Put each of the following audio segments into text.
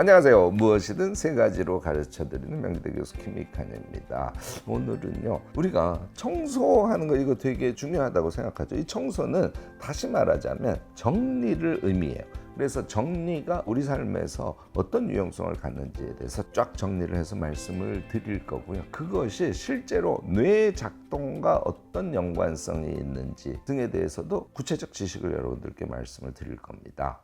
안녕하세요. 무엇이든 세 가지로 가르쳐드리는 명지대 교수 김익환입니다. 오늘은요, 우리가 청소하는 거 이거 되게 중요하다고 생각하죠. 이 청소는 다시 말하자면 정리를 의미해요. 그래서 정리가 우리 삶에서 어떤 유용성을 갖는지에 대해서 쫙 정리를 해서 말씀을 드릴 거고요. 그것이 실제로 뇌 작동과 어떤 연관성이 있는지 등에 대해서도 구체적 지식을 여러분들께 말씀을 드릴 겁니다.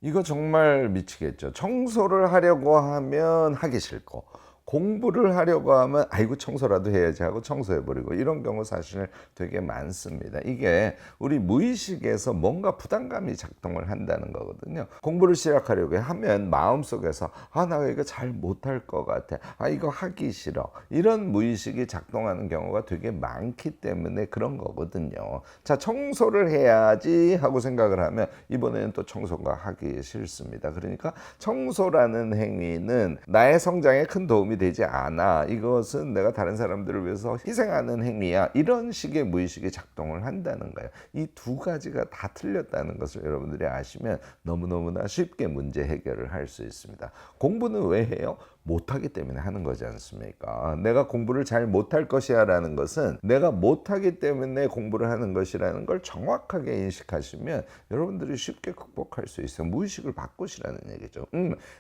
이거 정말 미치겠죠. 청소를 하려고 하면 하기 싫고, 공부를 하려고 하면 아이고 청소라도 해야지 하고 청소해버리고, 이런 경우 사실 되게 많습니다. 이게 우리 무의식에서 뭔가 부담감이 작동을 한다는 거거든요. 공부를 시작하려고 하면 마음속에서 나 이거 잘 못할 것 같아, 이거 하기 싫어, 이런 무의식이 작동하는 경우가 되게 많기 때문에 그런 거거든요. 자, 청소를 해야지 하고 생각을 하면 이번에는 또 청소가 하기 싫습니다. 그러니까 청소라는 행위는 나의 성장에 큰 도움이 되지 않아, 이것은 내가 다른 사람들을 위해서 희생하는 행위야, 이런 식의 무의식이 작동을 한다는 거예요. 이 두 가지가 다 틀렸다는 것을 여러분들이 아시면 너무너무나 쉽게 문제 해결을 할 수 있습니다. 공부는 왜 해요? 못하기 때문에 하는 거지 않습니까? 내가 공부를 잘 못할 것이야 라는 것은 내가 못하기 때문에 공부를 하는 것이라는 걸 정확하게 인식하시면 여러분들이 쉽게 극복할 수 있어요. 무의식을 바꾸시라는 얘기죠.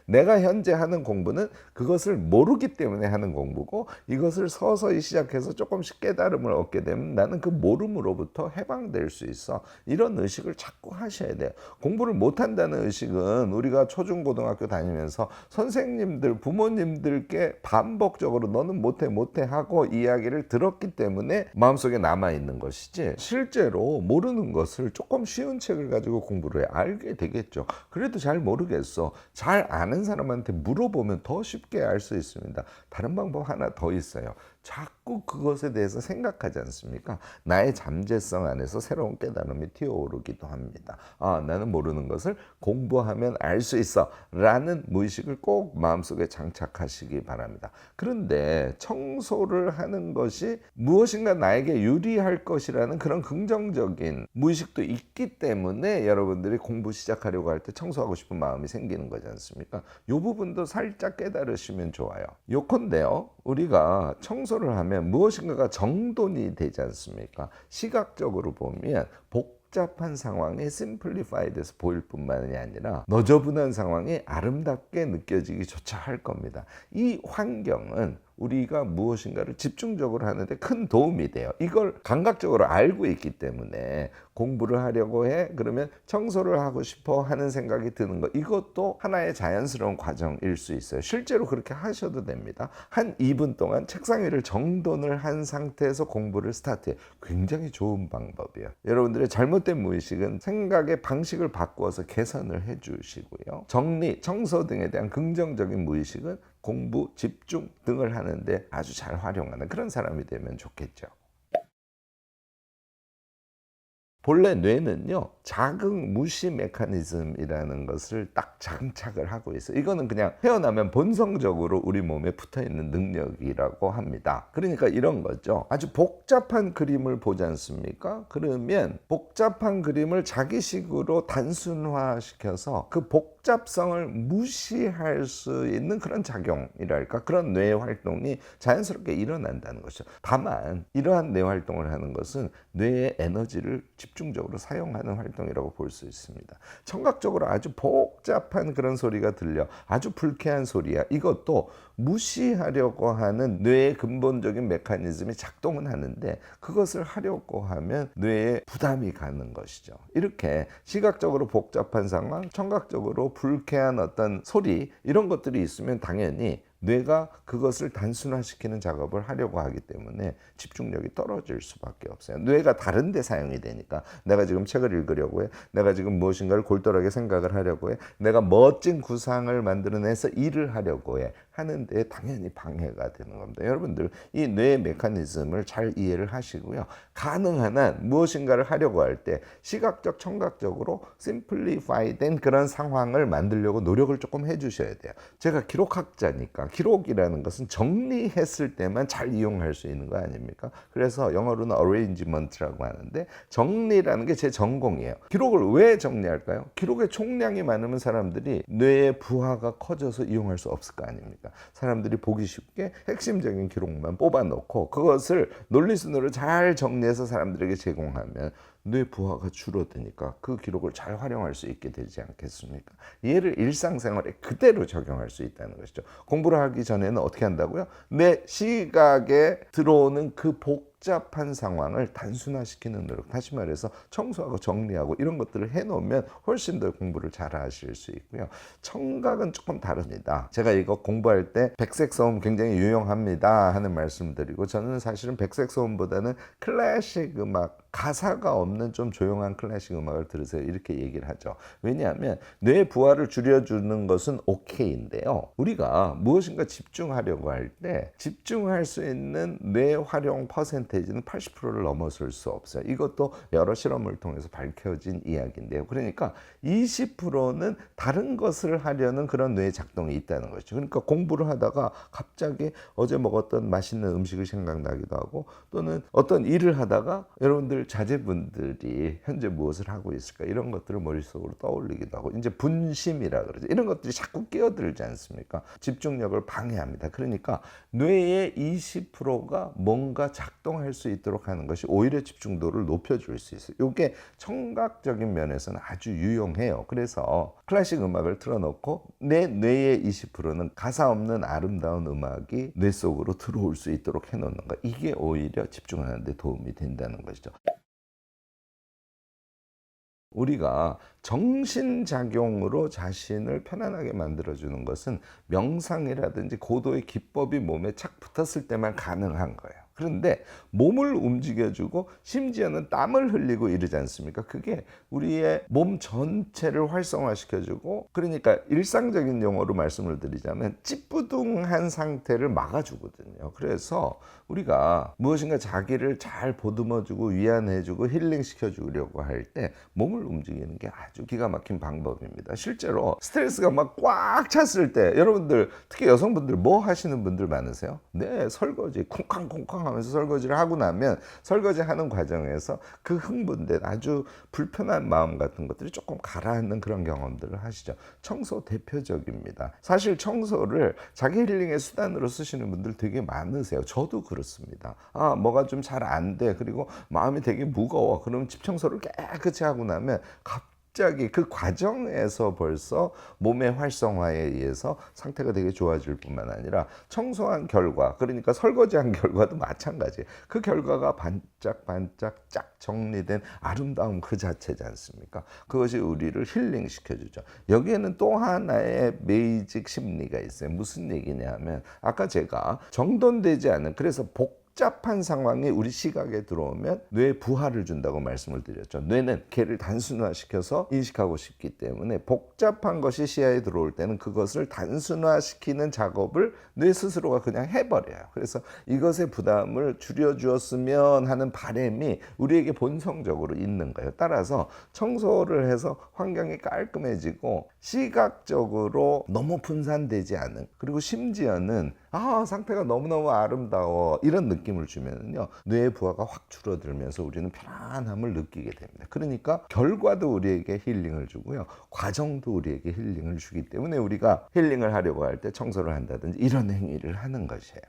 내가 현재 하는 공부는 그것을 모르기 때문에 하는 공부고, 이것을 서서히 시작해서 조금씩 깨달음을 얻게 되면 나는 그 모름으로부터 해방될 수 있어. 이런 의식을 자꾸 하셔야 돼요. 공부를 못한다는 의식은 우리가 초중고등학교 다니면서 선생님들, 부모님들께 반복적으로 너는 못해 하고 이야기를 들었기 때문에 마음속에 남아있는 것이지, 실제로 모르는 것을 조금 쉬운 책을 가지고 공부를 해 알게 되겠죠. 그래도 잘 모르겠어, 잘 아는 사람한테 물어보면 더 쉽게 알 수 있습니다. 다른 방법 하나 더 있어요. 자꾸 그것에 대해서 생각하지 않습니까? 나의 잠재성 안에서 새로운 깨달음이 튀어오르기도 합니다. 나는 모르는 것을 공부하면 알 수 있어 라는 무의식을 꼭 마음속에 장착하시기 바랍니다. 그런데 청소를 하는 것이 무엇인가 나에게 유리할 것이라는 그런 긍정적인 무의식도 있기 때문에 여러분들이 공부 시작하려고 할 때 청소하고 싶은 마음이 생기는 거지 않습니까? 이 부분도 살짝 깨달으시면 좋아요. 요컨대요, 우리가 청소를 하면 무엇인가가 정돈이 되지 않습니까? 시각적으로 보면 복잡한 상황이 심플리파이드해서 보일 뿐만이 아니라 너저분한 상황이 아름답게 느껴지기조차 할 겁니다. 이 환경은 우리가 무엇인가를 집중적으로 하는데 큰 도움이 돼요. 이걸 감각적으로 알고 있기 때문에 공부를 하려고 해, 그러면 청소를 하고 싶어 하는 생각이 드는 거, 이것도 하나의 자연스러운 과정일 수 있어요. 실제로 그렇게 하셔도 됩니다. 한 2분 동안 책상 위를 정돈을 한 상태에서 공부를 스타트해요. 굉장히 좋은 방법이에요. 여러분들의 잘못된 무의식은 생각의 방식을 바꾸어서 개선을 해 주시고요. 정리, 청소 등에 대한 긍정적인 무의식은 공부, 집중 등을 하는데 아주 잘 활용하는 그런 사람이 되면 좋겠죠. 본래 뇌는요, 자극 무시 메커니즘이라는 것을 딱 장착을 하고 있어요. 이거는 그냥 태어나면 본성적으로 우리 몸에 붙어있는 능력이라고 합니다. 그러니까 이런 거죠. 아주 복잡한 그림을 보지 않습니까? 그러면 복잡한 그림을 자기식으로 단순화시켜서 그 복잡성을 무시할 수 있는 그런 작용이랄까, 그런 뇌 활동이 자연스럽게 일어난다는 것이죠. 다만 이러한 뇌 활동을 하는 것은 뇌의 에너지를 집중적으로 사용하는 활동이라고 볼 수 있습니다. 청각적으로 아주 복잡한 그런 소리가 들려, 아주 불쾌한 소리야, 이것도 무시하려고 하는 뇌의 근본적인 메커니즘이 작동은 하는데, 그것을 하려고 하면 뇌에 부담이 가는 것이죠. 이렇게 시각적으로 복잡한 상황, 청각적으로 불쾌한 어떤 소리, 이런 것들이 있으면 당연히 뇌가 그것을 단순화시키는 작업을 하려고 하기 때문에 집중력이 떨어질 수밖에 없어요. 뇌가 다른 데 사용이 되니까, 내가 지금 책을 읽으려고 해, 내가 지금 무엇인가를 골똘하게 생각을 하려고 해, 내가 멋진 구상을 만들어내서 일을 하려고 해 하는데 당연히 방해가 되는 겁니다. 여러분들 이 뇌의 메커니즘을 잘 이해를 하시고요. 가능한 한 무엇인가를 하려고 할 때 시각적, 청각적으로 심플리파이된 그런 상황을 만들려고 노력을 조금 해주셔야 돼요. 제가 기록학자니까 기록이라는 것은 정리했을 때만 잘 이용할 수 있는 거 아닙니까? 그래서 영어로는 arrangement라고 하는데 정리라는 게 제 전공이에요. 기록을 왜 정리할까요? 기록의 총량이 많으면 사람들이 뇌의 부하가 커져서 이용할 수 없을 거 아닙니까? 사람들이 보기 쉽게 핵심적인 기록만 뽑아놓고 그것을 논리순으로 잘 정리해서 사람들에게 제공하면 뇌 부하가 줄어드니까 그 기록을 잘 활용할 수 있게 되지 않겠습니까? 얘를 일상생활에 그대로 적용할 수 있다는 것이죠. 공부를 하기 전에는 어떻게 한다고요? 내 시각에 들어오는 그 복잡한 상황을 단순화시키는 노력, 다시 말해서 청소하고 정리하고 이런 것들을 해놓으면 훨씬 더 공부를 잘 하실 수 있고요. 청각은 조금 다릅니다. 제가 이거 공부할 때 백색 소음 굉장히 유용합니다 하는 말씀 드리고, 저는 사실은 백색 소음보다는 클래식 음악, 가사가 없는 좀 조용한 클래식 음악을 들으세요, 이렇게 얘기를 하죠. 왜냐하면 뇌 부하를 줄여주는 것은 오케이인데요, 우리가 무엇인가 집중하려고 할 때 집중할 수 있는 뇌 활용 퍼센테이지는 80%를 넘어설 수 없어요. 이것도 여러 실험을 통해서 밝혀진 이야기인데요. 그러니까 20%는 다른 것을 하려는 그런 뇌 작동이 있다는 거죠. 그러니까 공부를 하다가 갑자기 어제 먹었던 맛있는 음식이 생각나기도 하고, 또는 어떤 일을 하다가 여러분들 자제분들이 현재 무엇을 하고 있을까, 이런 것들을 머릿속으로 떠올리기도 하고, 이제 분심이라 그러죠. 이런 것들이 자꾸 끼어들지 않습니까? 집중력을 방해합니다. 그러니까 뇌의 20%가 뭔가 작동할 수 있도록 하는 것이 오히려 집중도를 높여줄 수 있어요. 이게 청각적인 면에서는 아주 유용해요. 그래서 클래식 음악을 틀어놓고 내 뇌의 20%는 가사 없는 아름다운 음악이 뇌 속으로 들어올 수 있도록 해놓는 것, 이게 오히려 집중하는 데 도움이 된다는 것이죠. 우리가 정신작용으로 자신을 편안하게 만들어주는 것은 명상이라든지 고도의 기법이 몸에 착 붙었을 때만 가능한 거예요. 그런데 몸을 움직여주고 심지어는 땀을 흘리고 이러지 않습니까? 그게 우리의 몸 전체를 활성화시켜주고, 그러니까 일상적인 용어로 말씀을 드리자면 찌뿌둥한 상태를 막아주거든요. 그래서 우리가 무엇인가 자기를 잘 보듬어주고 위안해주고 힐링시켜주려고 할 때 몸을 움직이는 게 아주 기가 막힌 방법입니다. 실제로 스트레스가 막 꽉 찼을 때 여러분들, 특히 여성분들 뭐 하시는 분들 많으세요? 네, 설거지 쿵쾅쿵쾅 하면서 설거지를 하고 나면 설거지 하는 과정에서 그 흥분된 아주 불편한 마음 같은 것들이 조금 가라앉는 그런 경험들을 하시죠. 청소 대표적입니다. 사실 청소를 자기 힐링의 수단으로 쓰시는 분들 되게 많으세요. 저도 그렇습니다. 뭐가 좀 잘 안 돼, 그리고 마음이 되게 무거워, 그러면 집 청소를 깨끗이 하고 나면 갑자기 그 과정에서 벌써 몸의 활성화에 의해서 상태가 되게 좋아질 뿐만 아니라 청소한 결과, 그러니까 설거지한 결과도 마찬가지예요. 그 결과가 반짝반짝 쫙 정리된 아름다움 그 자체지 않습니까? 그것이 우리를 힐링시켜주죠. 여기에는 또 하나의 베이직 심리가 있어요. 무슨 얘기냐 하면, 아까 제가 정돈되지 않은, 그래서 복잡한 상황이 우리 시각에 들어오면 뇌에 부하를 준다고 말씀을 드렸죠. 뇌는 걔를 단순화시켜서 인식하고 싶기 때문에 복잡한 것이 시야에 들어올 때는 그것을 단순화시키는 작업을 뇌 스스로가 그냥 해버려요. 그래서 이것의 부담을 줄여주었으면 하는 바람이 우리에게 본성적으로 있는 거예요. 따라서 청소를 해서 환경이 깔끔해지고 시각적으로 너무 분산되지 않은, 그리고 심지어는 상태가 너무너무 아름다워, 이런 느낌을 주면요, 뇌의 부하가 확 줄어들면서 우리는 편안함을 느끼게 됩니다. 그러니까 결과도 우리에게 힐링을 주고요, 과정도 우리에게 힐링을 주기 때문에 우리가 힐링을 하려고 할 때 청소를 한다든지 이런 행위를 하는 것이에요.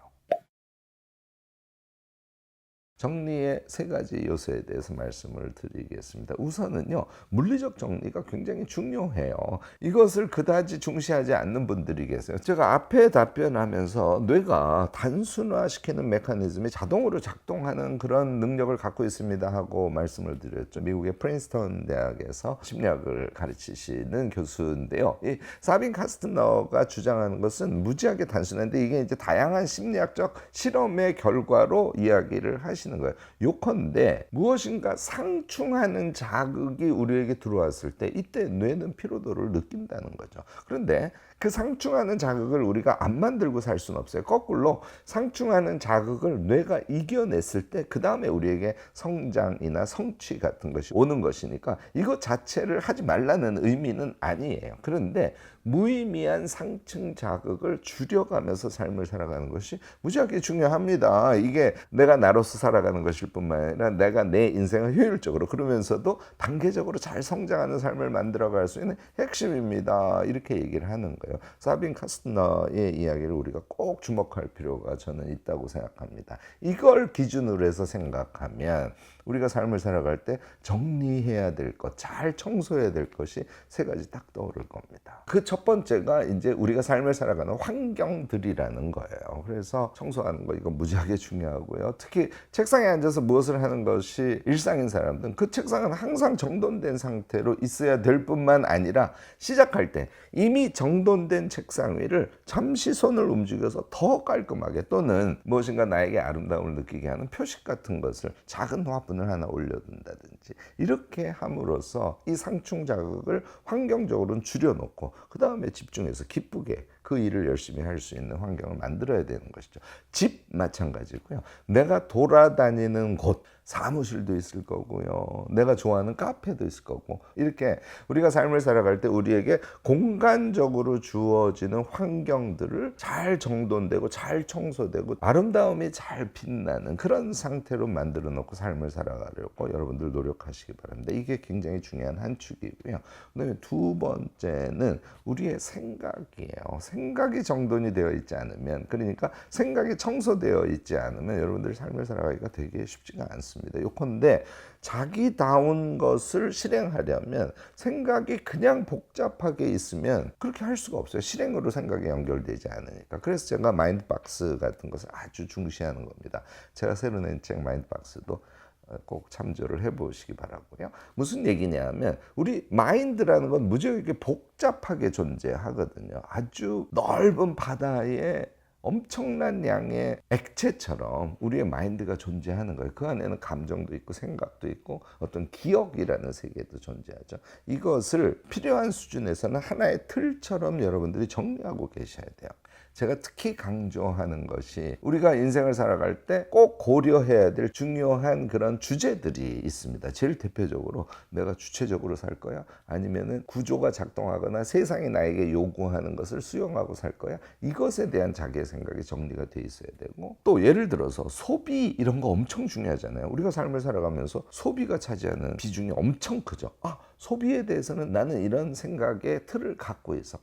정리의 세 가지 요소에 대해서 말씀을 드리겠습니다. 우선은요, 물리적 정리가 굉장히 중요해요. 이것을 그다지 중시하지 않는 분들이 계세요. 제가 앞에 답변하면서 뇌가 단순화시키는 메커니즘이 자동으로 작동하는 그런 능력을 갖고 있습니다 하고 말씀을 드렸죠. 미국의 프린스턴 대학에서 심리학을 가르치시는 교수인데요. 이 사빈 카스트너가 주장하는 것은 무지하게 단순한데, 이게 이제 다양한 심리학적 실험의 결과로 이야기를 하시 하시는 거예요. 요컨대 무엇인가 상충하는 자극이 우리에게 들어왔을 때 이때 뇌는 피로도를 느낀다는 거죠. 그런데 그 상충하는 자극을 우리가 안 만들고 살 수는 없어요. 거꾸로 상충하는 자극을 뇌가 이겨냈을 때 그 다음에 우리에게 성장이나 성취 같은 것이 오는 것이니까 이것 자체를 하지 말라는 의미는 아니에요. 그런데 무의미한 상층 자극을 줄여가면서 삶을 살아가는 것이 무지하게 중요합니다. 이게 내가 나로서 살아가는 것일 뿐만 아니라 내가 내 인생을 효율적으로 그러면서도 단계적으로 잘 성장하는 삶을 만들어갈 수 있는 핵심입니다. 이렇게 얘기를 하는 거예요. 사빈 카스너의 이야기를 우리가 꼭 주목할 필요가 저는 있다고 생각합니다. 이걸 기준으로 해서 생각하면 우리가 삶을 살아갈 때 정리해야 될 것, 잘 청소해야 될 것이 세 가지 딱 떠오를 겁니다. 그 첫 번째가 이제 우리가 삶을 살아가는 환경들이라는 거예요. 그래서 청소하는 거 이거 무지하게 중요하고요. 특히 책상에 앉아서 무엇을 하는 것이 일상인 사람들은 그 책상은 항상 정돈된 상태로 있어야 될 뿐만 아니라 시작할 때 이미 정돈된 책상 위를 잠시 손을 움직여서 더 깔끔하게 또는 무엇인가 나에게 아름다움을 느끼게 하는 표식 같은 것을 작은 화분을 하나 올려둔다든지 이렇게 함으로써 이 상충 자극을 환경적으로는 줄여놓고 그 다음에 집중해서 기쁘게 그 일을 열심히 할 수 있는 환경을 만들어야 되는 것이죠. 집 마찬가지고요. 내가 돌아다니는 곳, 사무실도 있을 거고요. 내가 좋아하는 카페도 있을 거고 이렇게 우리가 삶을 살아갈 때 우리에게 공간적으로 주어지는 환경들을 잘 정돈되고 잘 청소되고 아름다움이 잘 빛나는 그런 상태로 만들어 놓고 삶을 살아가려고 여러분들 노력하시기 바랍니다. 이게 굉장히 중요한 한 축이고요. 그다음에 두 번째는 우리의 생각이에요. 생각이 정돈이 되어 있지 않으면 그러니까 생각이 청소되어 있지 않으면 여러분들 삶을 살아가기가 되게 쉽지가 않습니다. 요컨대 자기다운 것을 실행하려면 생각이 그냥 복잡하게 있으면 그렇게 할 수가 없어요. 실행으로 생각이 연결되지 않으니까. 그래서 제가 마인드박스 같은 것을 아주 중시하는 겁니다. 제가 새로 낸 책 마인드박스도 꼭 참조를 해보시기 바라고요. 무슨 얘기냐면 우리 마인드라는 건 무지하게 복잡하게 존재하거든요. 아주 넓은 바다에 엄청난 양의 액체처럼 우리의 마인드가 존재하는 거예요. 그 안에는 감정도 있고 생각도 있고 어떤 기억이라는 세계도 존재하죠. 이것을 필요한 수준에서는 하나의 틀처럼 여러분들이 정리하고 계셔야 돼요. 제가 특히 강조하는 것이 우리가 인생을 살아갈 때 꼭 고려해야 될 중요한 그런 주제들이 있습니다. 제일 대표적으로 내가 주체적으로 살 거야? 아니면은 구조가 작동하거나 세상이 나에게 요구하는 것을 수용하고 살 거야? 이것에 대한 자기의 생각이 정리가 돼 있어야 되고 또 예를 들어서 소비 이런 거 엄청 중요하잖아요. 우리가 삶을 살아가면서 소비가 차지하는 비중이 엄청 크죠. 소비에 대해서는 나는 이런 생각의 틀을 갖고 있어.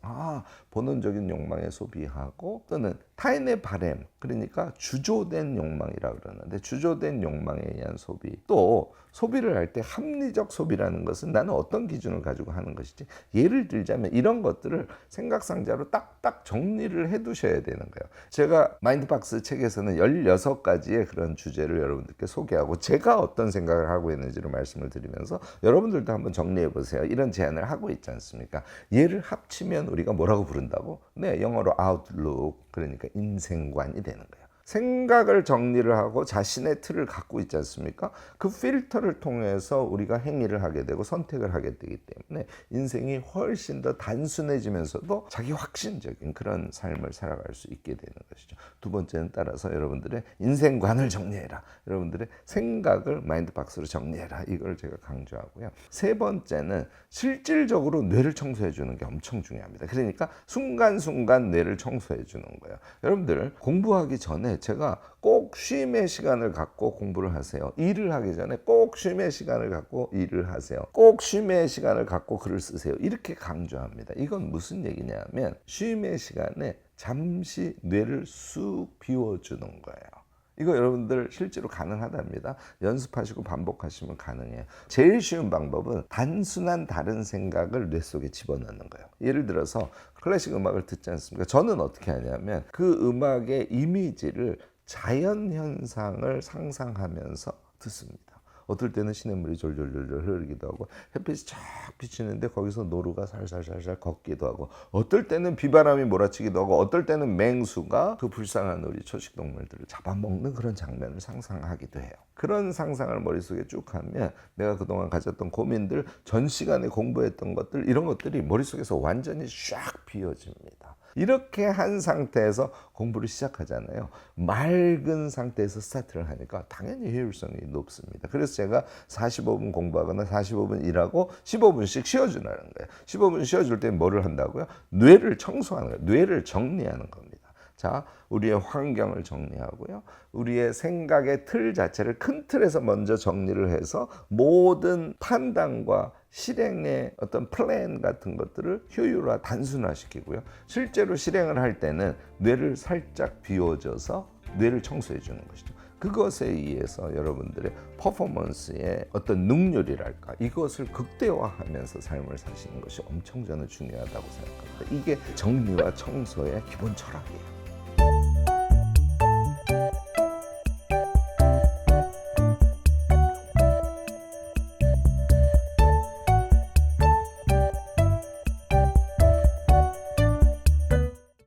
본능적인 욕망에 소비하고 또는 타인의 바램, 그러니까 주조된 욕망이라고 그러는데 주조된 욕망에 의한 소비. 또 소비를 할 때 합리적 소비라는 것은 나는 어떤 기준을 가지고 하는 것이지. 예를 들자면 이런 것들을 생각상자로 딱딱 정리를 해 두셔야 되는 거예요. 제가 마인드박스 책에서는 16가지의 그런 주제를 여러분들께 소개하고 제가 어떤 생각을 하고 있는지를 말씀을 드리면서 여러분들도 한번 정리해 보세요. 이런 제안을 하고 있지 않습니까? 얘를 합치면 우리가 뭐라고 부른다고? 네, 영어로 outlook, 그러니까 인생관이 되는 거예요. 생각을 정리를 하고 자신의 틀을 갖고 있지 않습니까? 그 필터를 통해서 우리가 행위를 하게 되고 선택을 하게 되기 때문에 인생이 훨씬 더 단순해지면서도 자기 확신적인 그런 삶을 살아갈 수 있게 되는 것이죠. 두 번째는 따라서 여러분들의 인생관을 정리해라. 여러분들의 생각을 마인드박스로 정리해라. 이걸 제가 강조하고요. 세 번째는 실질적으로 뇌를 청소해 주는 게 엄청 중요합니다. 그러니까 순간순간 뇌를 청소해 주는 거예요. 여러분들 공부하기 전에 제가 꼭 쉼의 시간을 갖고 공부를 하세요. 일을 하기 전에 꼭 쉼의 시간을 갖고 일을 하세요. 꼭 쉼의 시간을 갖고 글을 쓰세요. 이렇게 강조합니다. 이건 무슨 얘기냐면 쉼의 시간에 잠시 뇌를 쑥 비워주는 거예요. 이거 여러분들 실제로 가능하답니다. 연습하시고 반복하시면 가능해요. 제일 쉬운 방법은 단순한 다른 생각을 뇌 속에 집어넣는 거예요. 예를 들어서 클래식 음악을 듣지 않습니까? 저는 어떻게 하냐면 그 음악의 이미지를 자연현상을 상상하면서 듣습니다. 어떨 때는 시냇물이 졸졸졸 흐르기도 하고 햇빛이 쫙 비치는데 거기서 노루가 살살살살 걷기도 하고 어떨 때는 비바람이 몰아치기도 하고 어떨 때는 맹수가 그 불쌍한 우리 초식동물들을 잡아먹는 그런 장면을 상상하기도 해요. 그런 상상을 머릿속에 쭉 하면 내가 그동안 가졌던 고민들, 전 시간에 공부했던 것들, 이런 것들이 머릿속에서 완전히 쫙 비워집니다. 이렇게 한 상태에서 공부를 시작하잖아요. 맑은 상태에서 스타트를 하니까 당연히 효율성이 높습니다. 그래서 제가 45분 공부하거나 45분 일하고 15분씩 쉬어주라는 거예요. 15분 쉬어줄 때 뭐를 한다고요? 뇌를 청소하는 거예요. 뇌를 정리하는 겁니다. 자, 우리의 환경을 정리하고요. 우리의 생각의 틀 자체를 큰 틀에서 먼저 정리를 해서 모든 판단과 실행의 어떤 플랜 같은 것들을 효율화, 단순화시키고요. 실제로 실행을 할 때는 뇌를 살짝 비워줘서 뇌를 청소해 주는 것이죠. 그것에 의해서 여러분들의 퍼포먼스의 어떤 능률이랄까, 이것을 극대화하면서 삶을 사시는 것이 엄청 저는 중요하다고 생각합니다. 이게 정리와 청소의 기본 철학이에요.